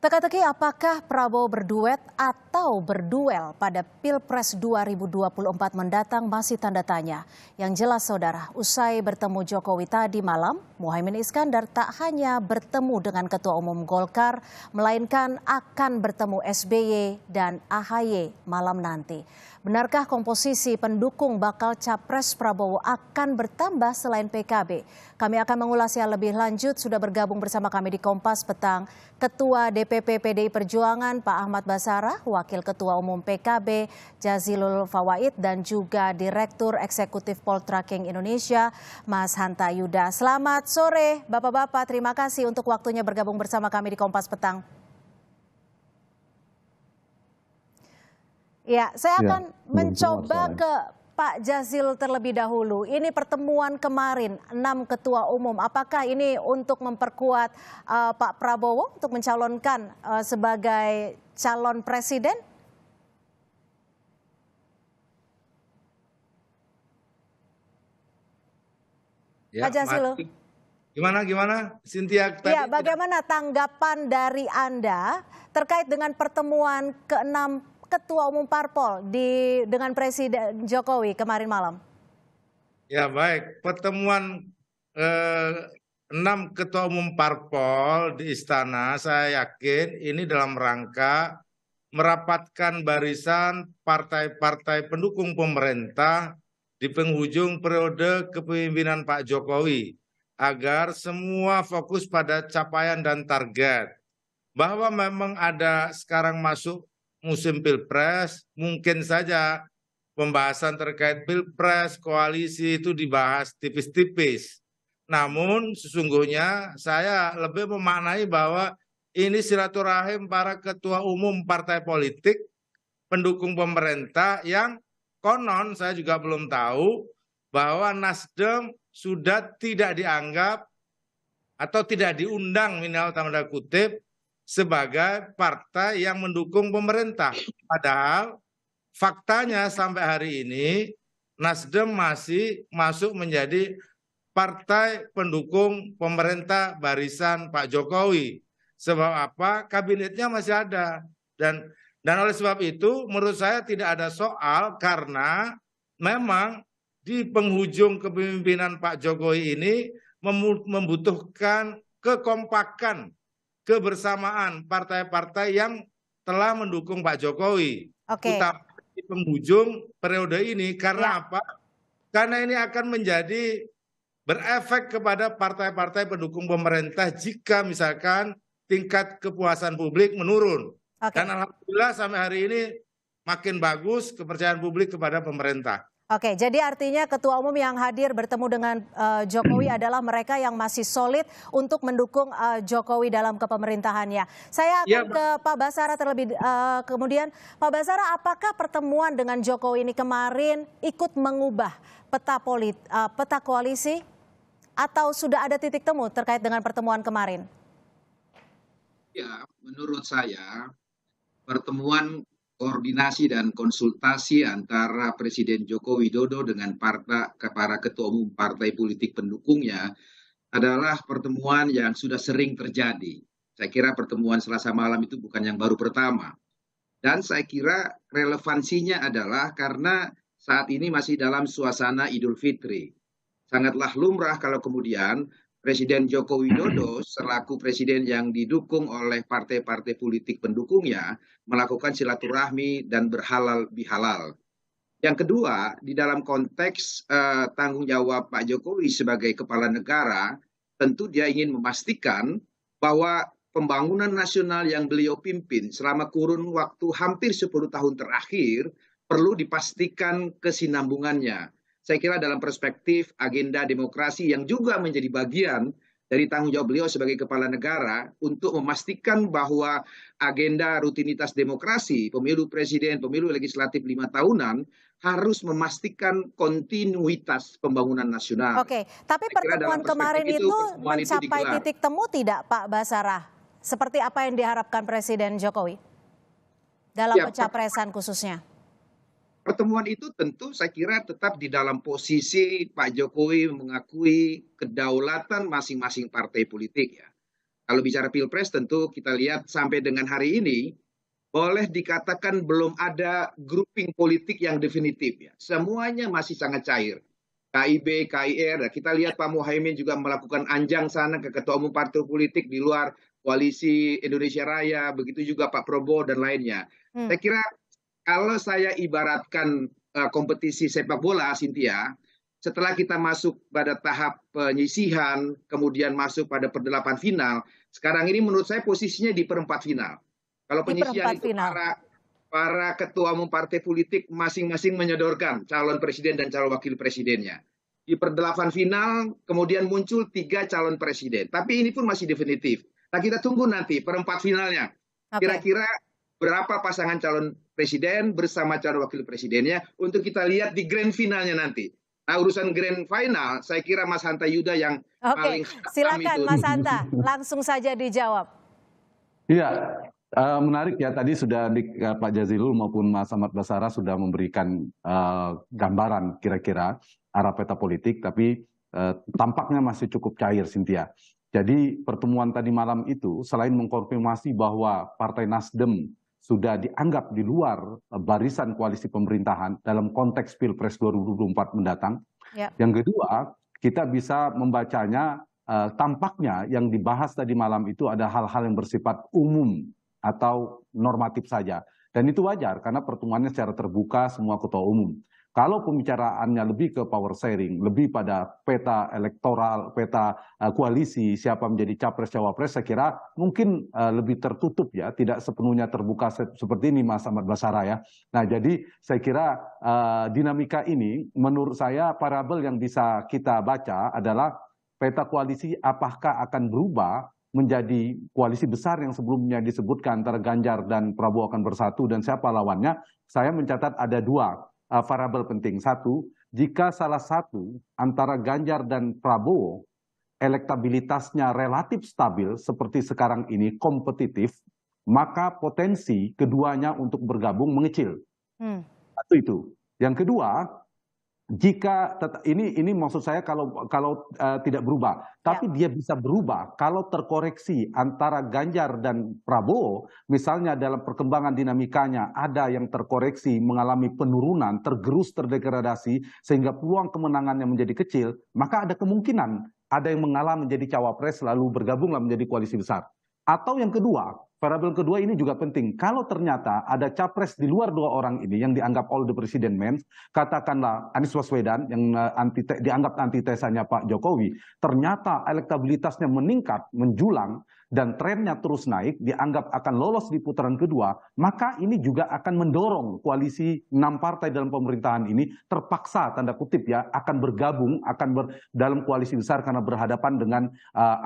Teka-teki apakah Prabowo berduet atau berduel pada Pilpres 2024 mendatang masih tanda tanya. Yang jelas saudara, usai bertemu Jokowi tadi malam, Muhaimin Iskandar tak hanya bertemu dengan Ketua Umum Golkar, melainkan akan bertemu SBY dan AHY malam nanti. Benarkah komposisi pendukung bakal Capres Prabowo akan bertambah selain PKB? Kami akan mengulasnya lebih lanjut. Sudah bergabung bersama kami di Kompas Petang Ketua DPP PDI Perjuangan Pak Ahmad Basarah, Wakil Ketua Umum PKB Jazilul Fawait, dan juga Direktur Eksekutif Poltreking Indonesia Mas Hanta Yuda. Selamat sore Bapak-Bapak, terima kasih untuk waktunya bergabung bersama kami di Kompas Petang. Ya, saya akan mencoba ke Pak Jazil terlebih dahulu. Ini pertemuan kemarin 6 ketua umum. Apakah ini untuk memperkuat Pak Prabowo untuk mencalonkan sebagai calon presiden? Ya, Pak Jazil. Gimana, Cynthia? Ya, bagaimana tanggapan dari Anda terkait dengan pertemuan ke-6 Ketua Umum Parpol dengan Presiden Jokowi kemarin malam? Ya baik, pertemuan 6 Ketua Umum Parpol di Istana, saya yakin ini dalam rangka merapatkan barisan partai-partai pendukung pemerintah di penghujung periode kepemimpinan Pak Jokowi, agar semua fokus pada capaian dan target. Bahwa memang ada sekarang masuk musim Pilpres, mungkin saja pembahasan terkait Pilpres, koalisi itu dibahas tipis-tipis. Namun sesungguhnya saya lebih memaknai bahwa ini silaturahim para ketua umum partai politik pendukung pemerintah yang konon saya juga belum tahu bahwa Nasdem sudah tidak dianggap atau tidak diundang minimal tanda kutip sebagai partai yang mendukung pemerintah. Padahal faktanya sampai hari ini Nasdem masih masuk menjadi partai pendukung pemerintah barisan Pak Jokowi. Sebab apa? Kabinetnya masih ada. Dan oleh sebab itu menurut saya tidak ada soal, karena memang di penghujung kepemimpinan Pak Jokowi ini membutuhkan kekompakan, kebersamaan partai-partai yang telah mendukung Pak Jokowi. Oke. Utama di penghujung periode ini. Karena apa? Karena ini akan menjadi berefek kepada partai-partai pendukung pemerintah jika misalkan tingkat kepuasan publik menurun. Dan alhamdulillah sampai hari ini makin bagus kepercayaan publik kepada pemerintah. Oke, jadi artinya ketua umum yang hadir bertemu dengan Jokowi adalah mereka yang masih solid untuk mendukung Jokowi dalam kepemerintahannya. Saya akan ke Pak Basarah terlebih kemudian. Pak Basarah, apakah pertemuan dengan Jokowi ini kemarin ikut mengubah peta koalisi atau sudah ada titik temu terkait dengan pertemuan kemarin? Ya, menurut saya pertemuan koordinasi dan konsultasi antara Presiden Joko Widodo dengan para ketua umum partai politik pendukungnya adalah pertemuan yang sudah sering terjadi. Saya kira pertemuan Selasa malam itu bukan yang baru pertama. Dan saya kira relevansinya adalah karena saat ini masih dalam suasana Idul Fitri. Sangatlah lumrah kalau kemudian Presiden Joko Widodo selaku presiden yang didukung oleh partai-partai politik pendukungnya melakukan silaturahmi dan berhalal bihalal. Yang kedua, di dalam konteks tanggung jawab Pak Jokowi sebagai kepala negara, tentu dia ingin memastikan bahwa pembangunan nasional yang beliau pimpin selama kurun waktu hampir 10 tahun terakhir perlu dipastikan kesinambungannya. Saya kira dalam perspektif agenda demokrasi yang juga menjadi bagian dari tanggung jawab beliau sebagai kepala negara untuk memastikan bahwa agenda rutinitas demokrasi, pemilu presiden, pemilu legislatif 5 tahunan, harus memastikan kontinuitas pembangunan nasional. Oke, tapi pertemuan kemarin itu mencapai titik temu tidak, Pak Basarah? Seperti apa yang diharapkan Presiden Jokowi dalam pencapresan khususnya? Pertemuan itu tentu saya kira tetap di dalam posisi Pak Jokowi mengakui kedaulatan masing-masing partai politik ya. Kalau bicara Pilpres tentu kita lihat sampai dengan hari ini boleh dikatakan belum ada grouping politik yang definitif ya. Semuanya masih sangat cair. KIB, KIR, kita lihat Pak Muhaimin juga melakukan anjang sana ke ketua umum partai politik di luar koalisi Indonesia Raya, begitu juga Pak Prabowo dan lainnya. Saya kira kalau saya ibaratkan kompetisi sepak bola, Cynthia, setelah kita masuk pada tahap penyisihan, kemudian masuk pada perdelapan final, sekarang ini menurut saya posisinya di perempat final. Kalau penyisihan itu para ketua umum partai politik masing-masing menyodorkan calon presiden dan calon wakil presidennya. Di perdelapan final kemudian muncul 3 calon presiden. Tapi ini pun masih definitif. Nah, kita tunggu nanti perempat finalnya. Kira-kira berapa pasangan calon presiden bersama calon wakil presidennya untuk kita lihat di grand finalnya nanti. Nah, urusan grand final, saya kira Mas Hanta Yuda yang paling silakan itu. Mas Hanta, langsung saja dijawab. Iya, menarik ya. Tadi sudah Pak Jazilul maupun Mas Ahmad Basara sudah memberikan gambaran kira-kira arah peta politik, tapi tampaknya masih cukup cair, Cynthia. Jadi pertemuan tadi malam itu selain mengkonfirmasi bahwa Partai Nasdem sudah dianggap di luar barisan koalisi pemerintahan dalam konteks Pilpres 2024 mendatang. Yang kedua, kita bisa membacanya tampaknya yang dibahas tadi malam itu ada hal-hal yang bersifat umum atau normatif saja. Dan itu wajar karena pertemuannya secara terbuka semua ketua umum. Kalau pembicaraannya lebih ke power sharing, lebih pada peta elektoral, peta koalisi, siapa menjadi capres-cawapres, saya kira mungkin lebih tertutup ya, tidak sepenuhnya terbuka seperti ini Mas Ahmad Basara ya. Nah jadi saya kira dinamika ini menurut saya parabel yang bisa kita baca adalah peta koalisi apakah akan berubah menjadi koalisi besar yang sebelumnya disebutkan antara Ganjar dan Prabowo akan bersatu dan siapa lawannya. Saya mencatat ada 2 variabel penting. Satu, jika salah satu antara Ganjar dan Prabowo elektabilitasnya relatif stabil seperti sekarang ini kompetitif, maka potensi keduanya untuk bergabung mengecil. Satu itu. Yang kedua, jika ini maksud saya kalau tidak berubah, tapi dia bisa berubah kalau terkoreksi antara Ganjar dan Prabowo, misalnya dalam perkembangan dinamikanya ada yang terkoreksi mengalami penurunan, tergerus, terdegradasi sehingga peluang kemenangannya menjadi kecil, maka ada kemungkinan ada yang mengalah menjadi cawapres lalu bergabunglah menjadi koalisi besar. Atau yang kedua, variabel kedua ini juga penting. Kalau ternyata ada capres di luar 2 orang ini yang dianggap all the president men, katakanlah Anies Baswedan yang dianggap antitesanya Pak Jokowi, ternyata elektabilitasnya meningkat, menjulang, dan trennya terus naik, dianggap akan lolos di putaran kedua, maka ini juga akan mendorong koalisi 6 partai dalam pemerintahan ini terpaksa, tanda kutip ya, akan bergabung, dalam koalisi besar karena berhadapan dengan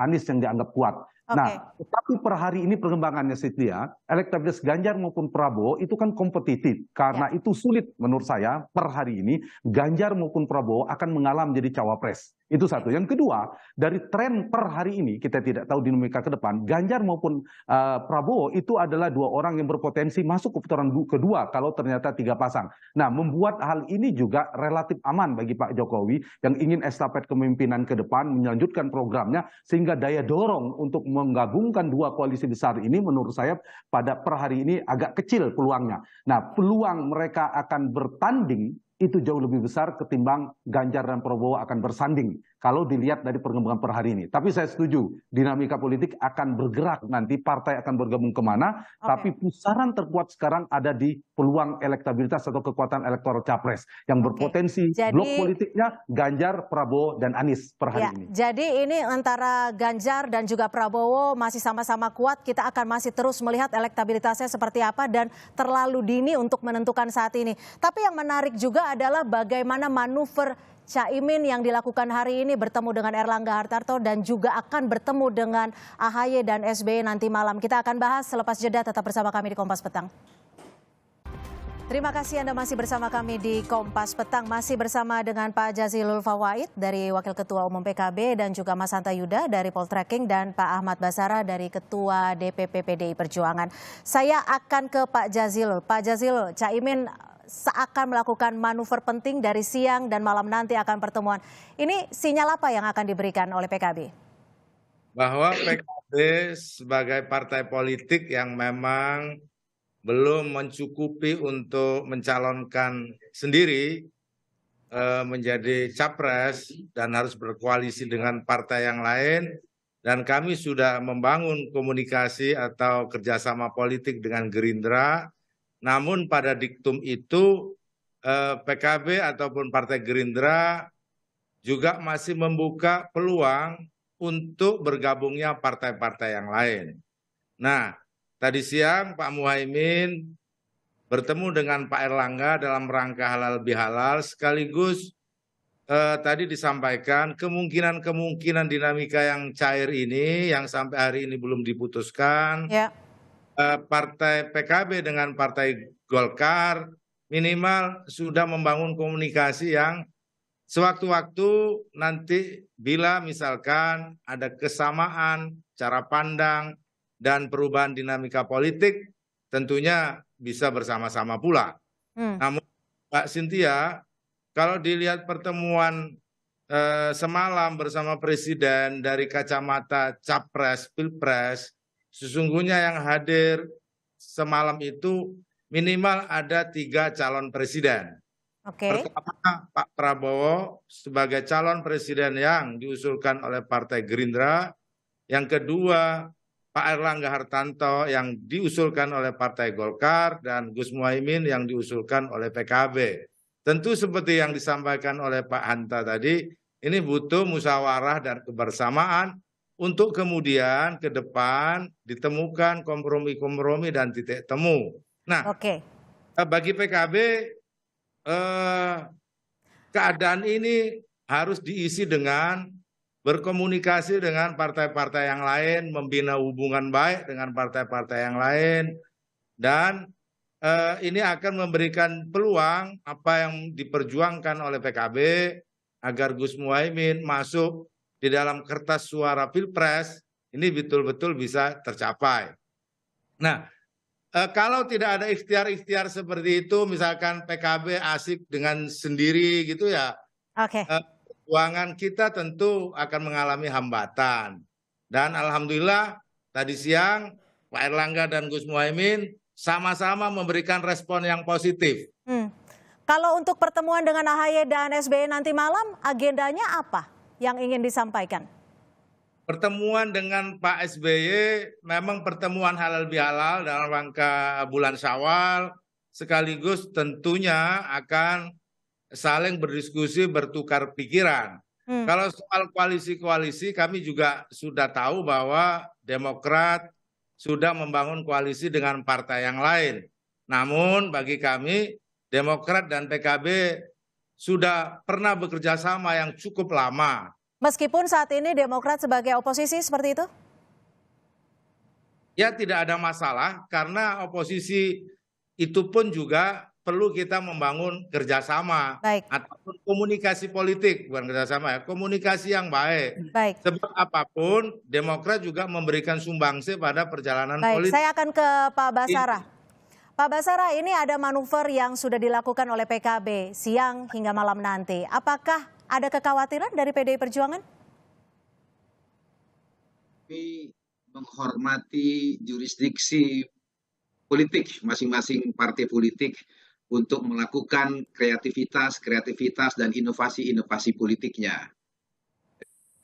Anies yang dianggap kuat. Nah, tapi per hari ini perkembangannya Cynthia, elektabilitas Ganjar maupun Prabowo itu kan kompetitif. Karena itu sulit menurut saya per hari ini Ganjar maupun Prabowo akan mengalah menjadi cawapres. Itu satu. Yang kedua, dari tren per hari ini, kita tidak tahu dinamika ke depan, Ganjar maupun Prabowo itu adalah 2 orang yang berpotensi masuk ke putaran kedua kalau ternyata 3 pasang. Nah, membuat hal ini juga relatif aman bagi Pak Jokowi yang ingin estafet kepemimpinan ke depan, melanjutkan programnya, sehingga daya dorong untuk menggabungkan 2 koalisi besar ini menurut saya pada per hari ini agak kecil peluangnya. Nah, peluang mereka akan bertanding itu jauh lebih besar ketimbang Ganjar dan Prabowo akan bersanding kalau dilihat dari perkembangan per hari ini. Tapi saya setuju, dinamika politik akan bergerak nanti, partai akan bergabung kemana, tapi pusaran terkuat sekarang ada di peluang elektabilitas atau kekuatan elektoral capres yang berpotensi blok politiknya Ganjar, Prabowo, dan Anies per hari ini. Jadi ini antara Ganjar dan juga Prabowo masih sama-sama kuat, kita akan masih terus melihat elektabilitasnya seperti apa dan terlalu dini untuk menentukan saat ini. Tapi yang menarik juga adalah bagaimana manuver Caimin yang dilakukan hari ini bertemu dengan Erlangga Hartarto dan juga akan bertemu dengan AHY dan SBY nanti malam. Kita akan bahas selepas jeda, tetap bersama kami di Kompas Petang. Terima kasih Anda masih bersama kami di Kompas Petang. Masih bersama dengan Pak Jazilul Fawait dari Wakil Ketua Umum PKB dan juga Mas Hanta Yuda dari Poltreking dan Pak Ahmad Basara dari Ketua DPP PDI Perjuangan. Saya akan ke Pak Jazilul. Pak Jazilul, Caimin seakan melakukan manuver penting dari siang dan malam nanti akan pertemuan. Ini sinyal apa yang akan diberikan oleh PKB? Bahwa PKB PKB sebagai partai politik yang memang belum mencukupi untuk mencalonkan sendiri menjadi capres dan harus berkoalisi dengan partai yang lain. Dan kami sudah membangun komunikasi atau kerjasama politik dengan Gerindra. Namun pada diktum itu PKB ataupun Partai Gerindra juga masih membuka peluang untuk bergabungnya partai-partai yang lain. Nah, tadi siang Pak Muhaimin bertemu dengan Pak Erlangga dalam rangka halal bihalal, sekaligus tadi disampaikan kemungkinan dinamika yang cair ini, yang sampai hari ini belum diputuskan, Partai PKB dengan Partai Golkar minimal sudah membangun komunikasi yang sewaktu-waktu nanti bila misalkan ada kesamaan cara pandang dan perubahan dinamika politik, tentunya bisa bersama-sama pula. Namun Pak Cynthia, kalau dilihat pertemuan semalam bersama Presiden dari kacamata Capres, Pilpres, sesungguhnya yang hadir semalam itu minimal ada 3 calon presiden. Pertama, Pak Prabowo sebagai calon presiden yang diusulkan oleh Partai Gerindra. Yang kedua, Pak Erlangga Hartarto yang diusulkan oleh Partai Golkar, dan Gus Muhaimin yang diusulkan oleh PKB. Tentu seperti yang disampaikan oleh Pak Hanta tadi, ini butuh musyawarah dan kebersamaan untuk kemudian ke depan ditemukan kompromi-kompromi dan titik temu. Nah, bagi PKB keadaan ini harus diisi dengan berkomunikasi dengan partai-partai yang lain, membina hubungan baik dengan partai-partai yang lain, dan ini akan memberikan peluang apa yang diperjuangkan oleh PKB agar Gus Muhaimin masuk di dalam kertas suara Pilpres ini betul-betul bisa tercapai. Nah, kalau tidak ada ikhtiar-ikhtiar seperti itu, misalkan PKB asik dengan sendiri gitu ya, perjuangan kita tentu akan mengalami hambatan. Dan alhamdulillah tadi siang Pak Erlangga dan Gus Muhaimin sama-sama memberikan respon yang positif. Kalau untuk pertemuan dengan AHY dan SBY nanti malam, agendanya apa yang ingin disampaikan? Pertemuan dengan Pak SBY memang pertemuan halal bihalal dalam rangka bulan Syawal, sekaligus tentunya akan saling berdiskusi, bertukar pikiran. Kalau soal koalisi-koalisi, kami juga sudah tahu bahwa Demokrat sudah membangun koalisi dengan partai yang lain. Namun bagi kami, Demokrat dan PKB sudah pernah bekerja sama yang cukup lama. Meskipun saat ini Demokrat sebagai oposisi seperti itu? Ya, tidak ada masalah karena oposisi itu pun juga perlu kita membangun kerjasama ataupun komunikasi politik, bukan kerjasama ya, komunikasi yang baik. Sebab apapun Demokrat juga memberikan sumbangsi pada perjalanan politik. Saya akan ke Pak Basara. Pak Basara, ini ada manuver yang sudah dilakukan oleh PKB siang hingga malam nanti. Apakah ada kekhawatiran dari PDI Perjuangan? Kami menghormati jurisdiksi politik masing-masing partai politik untuk melakukan kreativitas dan inovasi-inovasi politiknya.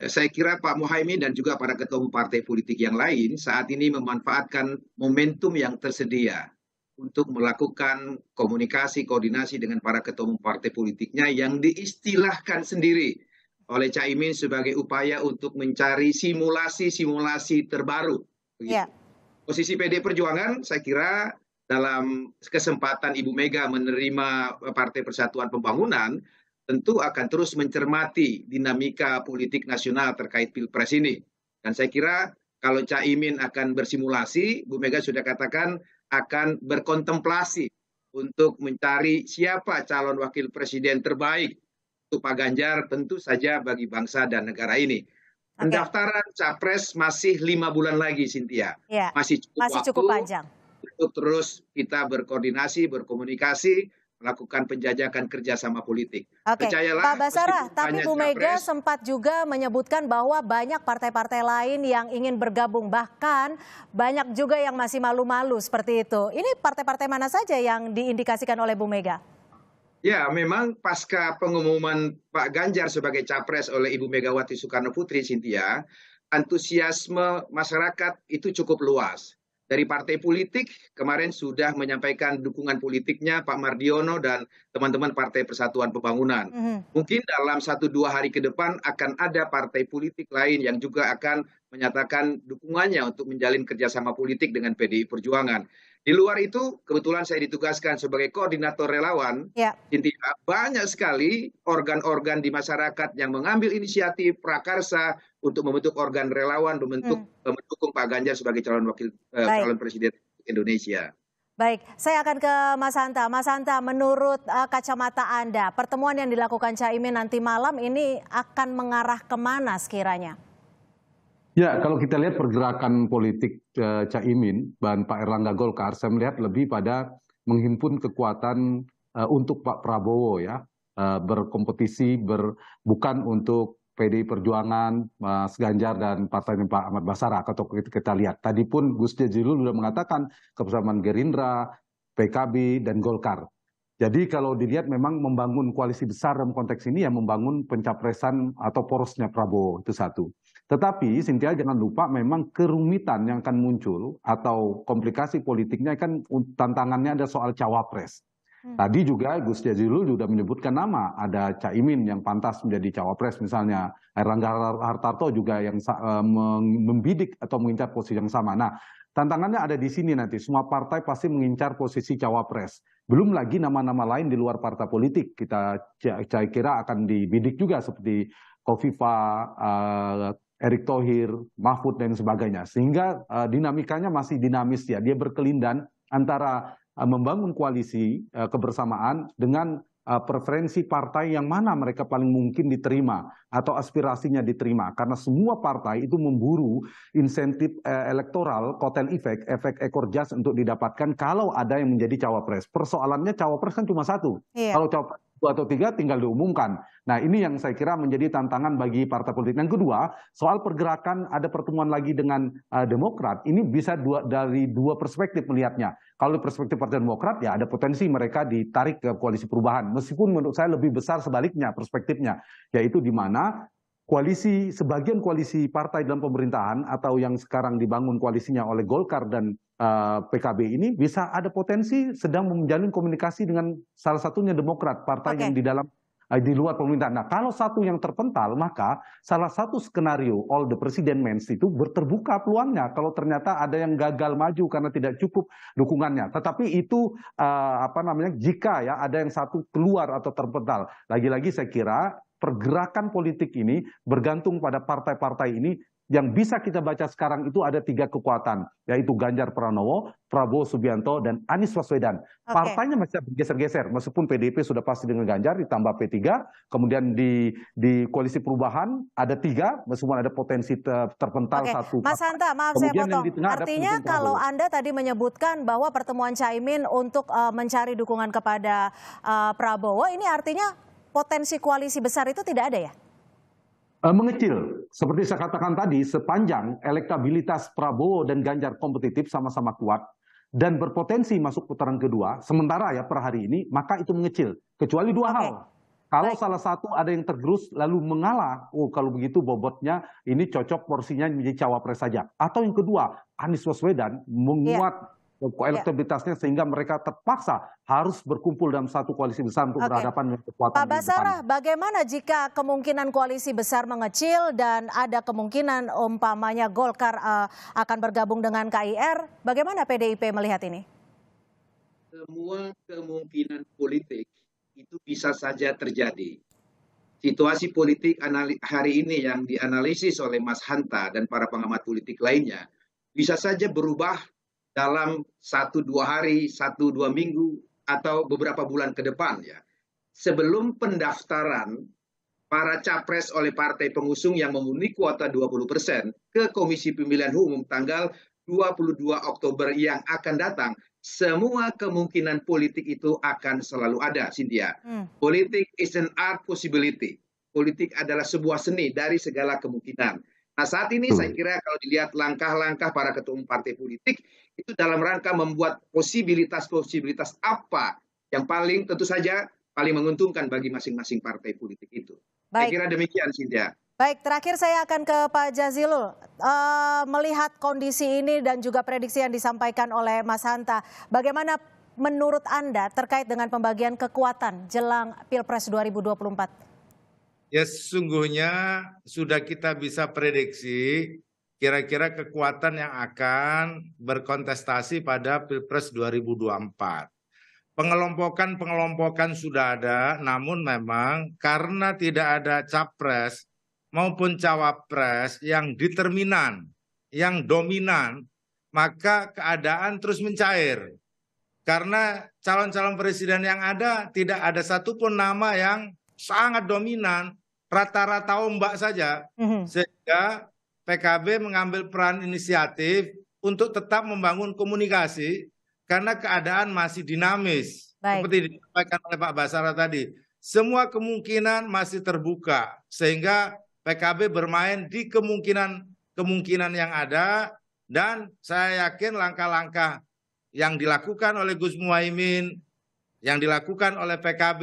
Saya kira Pak Muhaimin dan juga para ketua umum partai politik yang lain saat ini memanfaatkan momentum yang tersedia untuk melakukan komunikasi, koordinasi dengan para ketua umum partai politiknya yang diistilahkan sendiri oleh Caimin sebagai upaya untuk mencari simulasi terbaru. Posisi PD Perjuangan, saya kira dalam kesempatan Ibu Mega menerima Partai Persatuan Pembangunan, tentu akan terus mencermati dinamika politik nasional terkait Pilpres ini. Dan saya kira kalau Caimin akan bersimulasi, Bu Mega sudah katakan akan berkontemplasi untuk mencari siapa calon wakil presiden terbaik untuk Pak Ganjar, tentu saja bagi bangsa dan negara ini. Pendaftaran capres masih 5 bulan lagi, Cynthia. Masih cukup panjang. Untuk terus kita berkoordinasi, berkomunikasi, melakukan penjajakan kerjasama politik. Oke, Percayalah, Pak Basara, meskipun tapi banyak Bu Mega capres, sempat juga menyebutkan bahwa banyak partai-partai lain yang ingin bergabung, bahkan banyak juga yang masih malu-malu seperti itu. Ini partai-partai mana saja yang diindikasikan oleh Bu Mega? ya memang pasca pengumuman Pak Ganjar sebagai capres oleh Ibu Megawati Soekarno Putri, Cynthia, antusiasme masyarakat itu cukup luas. Dari partai politik kemarin sudah menyampaikan dukungan politiknya Pak Mardiono dan teman-teman Partai Persatuan Pembangunan. Mhm. Mungkin dalam 1-2 hari ke depan akan ada partai politik lain yang juga akan menyatakan dukungannya untuk menjalin kerjasama politik dengan PDI Perjuangan. Di luar itu, kebetulan saya ditugaskan sebagai koordinator relawan. Ya, Intinya banyak sekali organ-organ di masyarakat yang mengambil inisiatif prakarsa untuk membentuk organ relawan, mendukung Pak Ganjar sebagai baik. calon presiden Indonesia. Baik, saya akan ke Mas Hanta. Mas Hanta, menurut kacamata Anda, pertemuan yang dilakukan Caimin nanti malam ini akan mengarah kemana sekiranya? Ya, kalau kita lihat pergerakan politik Caimin dan Pak Erlangga Golkar, saya melihat lebih pada menghimpun kekuatan untuk Pak Prabowo ya, berkompetisi bukan untuk PDI Perjuangan, Mas Ganjar dan partainya Pak Ahmad Basara. Kalau kita lihat, tadi pun Gus Jazilul sudah mengatakan kebersamaan Gerindra, PKB dan Golkar. Jadi kalau dilihat memang membangun koalisi besar dalam konteks ini ya membangun pencapresan atau porosnya Prabowo, itu satu. Tetapi Cynthia jangan lupa memang kerumitan yang akan muncul atau komplikasi politiknya kan tantangannya ada soal cawapres. Tadi juga Gus Jazilul sudah menyebutkan nama, ada Caimin yang pantas menjadi cawapres misalnya, Erlangga Hartarto juga yang membidik atau mengincar posisi yang sama. Nah, tantangannya ada di sini nanti, semua partai pasti mengincar posisi cawapres. Belum lagi nama-nama lain di luar partai politik, saya kira akan dibidik juga seperti Kofifa, Erick Thohir, Mahfud dan sebagainya. Sehingga dinamikanya masih dinamis ya, dia berkelindan antara membangun koalisi kebersamaan dengan preferensi partai yang mana mereka paling mungkin diterima atau aspirasinya diterima, karena semua partai itu memburu insentif elektoral, kotel efek ekor jas untuk didapatkan kalau ada yang menjadi cawapres. Persoalannya cawapres kan cuma satu. Iya. Kalau cawapres 2 atau 3 tinggal diumumkan. Nah, ini yang saya kira menjadi tantangan bagi partai politik. Yang kedua, soal pergerakan ada pertemuan lagi dengan Demokrat. Ini bisa dari dua perspektif melihatnya. Kalau perspektif Partai Demokrat ya ada potensi mereka ditarik ke koalisi perubahan. Meskipun menurut saya lebih besar sebaliknya perspektifnya, yaitu di mana sebagian koalisi partai dalam pemerintahan atau yang sekarang dibangun koalisinya oleh Golkar dan PKB ini bisa ada potensi sedang menjalin komunikasi dengan salah satunya Demokrat, partai yang di luar pemerintahan. Nah, kalau satu yang terpental, maka salah satu skenario all the president means itu terbuka peluangnya kalau ternyata ada yang gagal maju karena tidak cukup dukungannya. Tetapi itu jika ya ada yang satu keluar atau terpental. Lagi-lagi saya kira pergerakan politik ini bergantung pada partai-partai ini. Yang bisa kita baca sekarang itu ada 3 kekuatan, yaitu Ganjar Pranowo, Prabowo Subianto, dan Anies Baswedan. Partainya masih bergeser-geser, meskipun PDIP sudah pasti dengan Ganjar, ditambah P3, kemudian di koalisi perubahan ada 3, meskipun ada potensi terpental satu. Mas Hanta, maaf saya potong. Artinya kalau Anda tadi menyebutkan bahwa pertemuan Caimin untuk mencari dukungan kepada Prabowo, ini artinya potensi koalisi besar itu tidak ada ya? Mengecil, seperti saya katakan tadi, sepanjang elektabilitas Prabowo dan Ganjar kompetitif sama-sama kuat dan berpotensi masuk putaran kedua, sementara ya per hari ini, maka itu mengecil. Kecuali 2 hal. Kalau salah satu ada yang tergerus lalu mengalah, kalau begitu bobotnya ini cocok porsinya menjadi cawapres saja. Atau yang kedua, Anies Baswedan menguat elektabilitasnya sehingga mereka terpaksa harus berkumpul dalam satu koalisi besar untuk berhadapan dengan kekuatan. Pak Basara, bagaimana jika kemungkinan koalisi besar mengecil dan ada kemungkinan umpamanya Golkar akan bergabung dengan KIR? Bagaimana PDIP melihat ini? Semua kemungkinan politik itu bisa saja terjadi. Situasi politik hari ini yang dianalisis oleh Mas Hanta dan para pengamat politik lainnya bisa saja berubah dalam 1-2 hari, 1-2 minggu, atau beberapa bulan ke depan ya. Sebelum pendaftaran para capres oleh partai pengusung yang memenuhi kuota 20% ke Komisi Pemilihan Umum tanggal 22 Oktober yang akan datang, semua kemungkinan politik itu akan selalu ada, Cynthia. Hmm. Politik is an art possibility. Politik adalah sebuah seni dari segala kemungkinan. Nah, saat ini saya kira kalau dilihat langkah-langkah para ketua umum partai politik, itu dalam rangka membuat posibilitas-posibilitas apa yang paling tentu saja paling menguntungkan bagi masing-masing partai politik itu. Saya Baik. kira demikian, Cynthia. Baik, terakhir saya akan ke Pak Jazilul. Melihat kondisi ini dan juga prediksi yang disampaikan oleh Mas Hanta, bagaimana menurut Anda terkait dengan pembagian kekuatan jelang Pilpres 2024? Ya sesungguhnya sudah kita bisa prediksi kira-kira kekuatan yang akan berkontestasi pada Pilpres 2024. Pengelompokan sudah ada, namun memang karena tidak ada capres maupun cawapres yang determinan, yang dominan, maka keadaan terus mencair. Karena calon-calon presiden yang ada tidak ada satupun nama yang sangat dominan, rata-rata ombak saja. Sehingga PKB mengambil peran inisiatif untuk tetap membangun komunikasi karena keadaan masih dinamis. Baik. Seperti disampaikan oleh Pak Basara tadi, semua kemungkinan masih terbuka sehingga PKB bermain di kemungkinan yang ada, dan saya yakin langkah-langkah yang dilakukan oleh Gus Muhaimin, yang dilakukan oleh PKB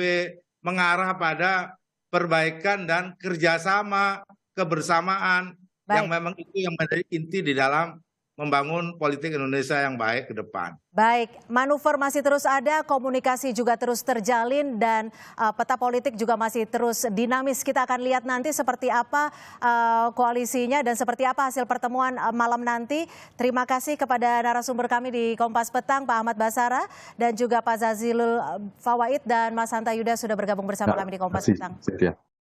mengarah pada perbaikan dan kerjasama, kebersamaan, yang memang itu yang menjadi inti di dalam membangun politik Indonesia yang baik ke depan. Baik, manuver masih terus ada, komunikasi juga terus terjalin, dan peta politik juga masih terus dinamis. Kita akan lihat nanti seperti apa koalisinya dan seperti apa hasil pertemuan malam nanti. Terima kasih kepada narasumber kami di Kompas Petang, Pak Ahmad Basara, dan juga Pak Jazilul Fawait dan Mas Hanta Yuda sudah bergabung bersama kami di Kompas Petang.